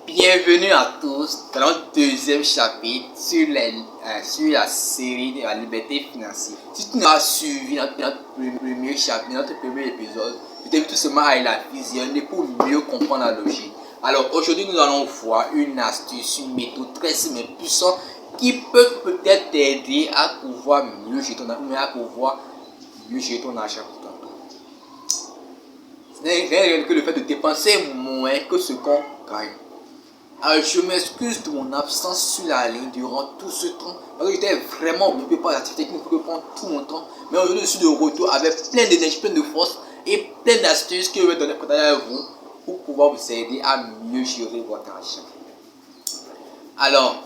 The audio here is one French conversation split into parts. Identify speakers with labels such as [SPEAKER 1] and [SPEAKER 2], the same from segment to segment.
[SPEAKER 1] Bienvenue à tous dans notre deuxième chapitre sur la série de la liberté financière. Si tu n'as pas suivi notre premier chapitre, notre premier épisode, je t'invite tout simplement à aller la visionner pour mieux comprendre la logique. Alors aujourd'hui, nous allons voir une astuce, une méthode très simple et puissante qui peut peut-être t'aider à pouvoir mieux gérer ton argent pour toi. Ce n'est rien que le fait de dépenser moins que ce qu'on gagne. Alors je m'excuse de mon absence sur la ligne durant tout ce temps parce que j'étais vraiment occupé par l'activité qui me pouvait prendre tout mon temps. Mais aujourd'hui je suis de retour avec plein d'énergie, plein de force et plein d'astuces que je vais donner à vous pour pouvoir vous aider à mieux gérer votre argent. Alors,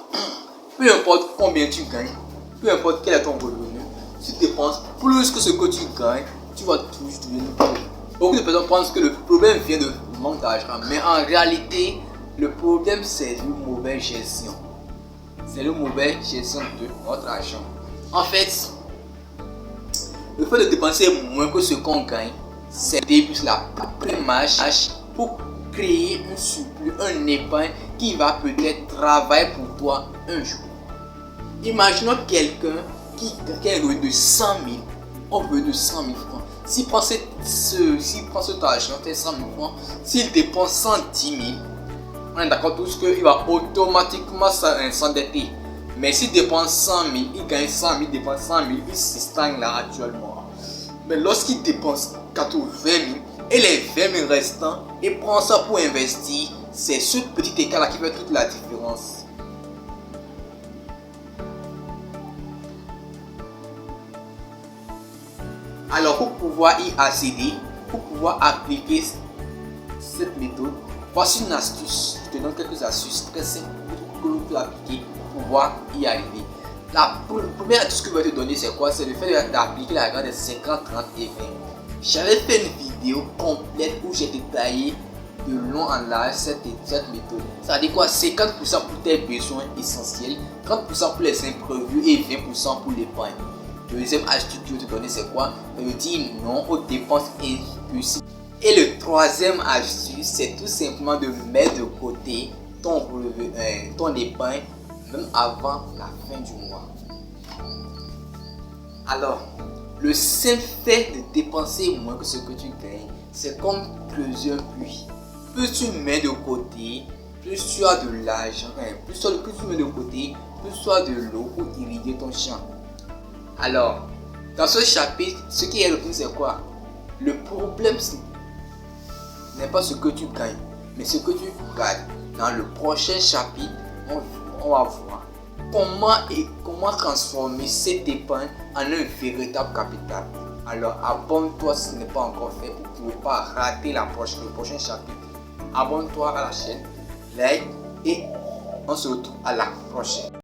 [SPEAKER 1] peu importe combien tu gagnes, peu importe quel est ton revenu, si tu dépenses plus que ce que tu gagnes, tu vas toujours devenir pauvre. Beaucoup de personnes pensent que le problème vient de manque d'argent, mais en réalité, le problème c'est une mauvaise gestion. C'est une mauvaise gestion de notre argent. En fait, le fait de dépenser moins que ce qu'on gagne, c'est le début, la première marche pour créer un surplus, un épargne qui va peut-être travailler pour toi un jour. Imaginons quelqu'un qui a un revenu de 100 000, un revenu de 100 000 francs. S'il prend cet argent, 100 000 francs, s'il dépense 110 000, on est d'accord tous qu'il va automatiquement s'endetter. Mais s'il dépense 100 000, il gagne 100 000, il dépense 100 000, il se stagne là actuellement. Mais lorsqu'il dépense 80 000 et les 20 000 restants, il prend ça pour investir, c'est ce petit écart là qui fait toute la différence. Alors pour pouvoir y accéder, pour pouvoir appliquer cette méthode, voici une astuce. Je te donne quelques astuces très simples que vous pouvez appliquer pour pouvoir y arriver. La première astuce que je vais te donner, c'est quoi? C'est le fait d'appliquer la règle des 50, 30 et 20. J'avais fait une vidéo complète où j'ai détaillé de long en large cette méthode. Ça veut dire quoi? 50% pour tes besoins essentiels, 30% pour les imprévus et 20% pour l'épargne. Deuxième astuce que je vais te donner, c'est quoi? Je veux dire non aux dépenses impulsives. Et le troisième astuce, c'est tout simplement de mettre de côté ton épargne même avant la fin du mois. Alors, le simple fait de dépenser moins que ce que tu gagnes, c'est comme creuser un puits. Plus tu mets de côté, plus tu as de l'argent, plus tu mets de côté, plus tu as de l'eau pour irriguer ton champ. Alors, dans ce chapitre, ce qui est le plus, c'est quoi? Le problème n'est pas ce que tu gagnes, mais ce que tu gagnes. Dans le prochain chapitre, on va voir comment transformer cette épargne en un véritable capital. Alors abonne-toi si ce n'est pas encore fait pour ne pas rater le prochain chapitre. Abonne-toi à la chaîne, like et on se retrouve à la prochaine.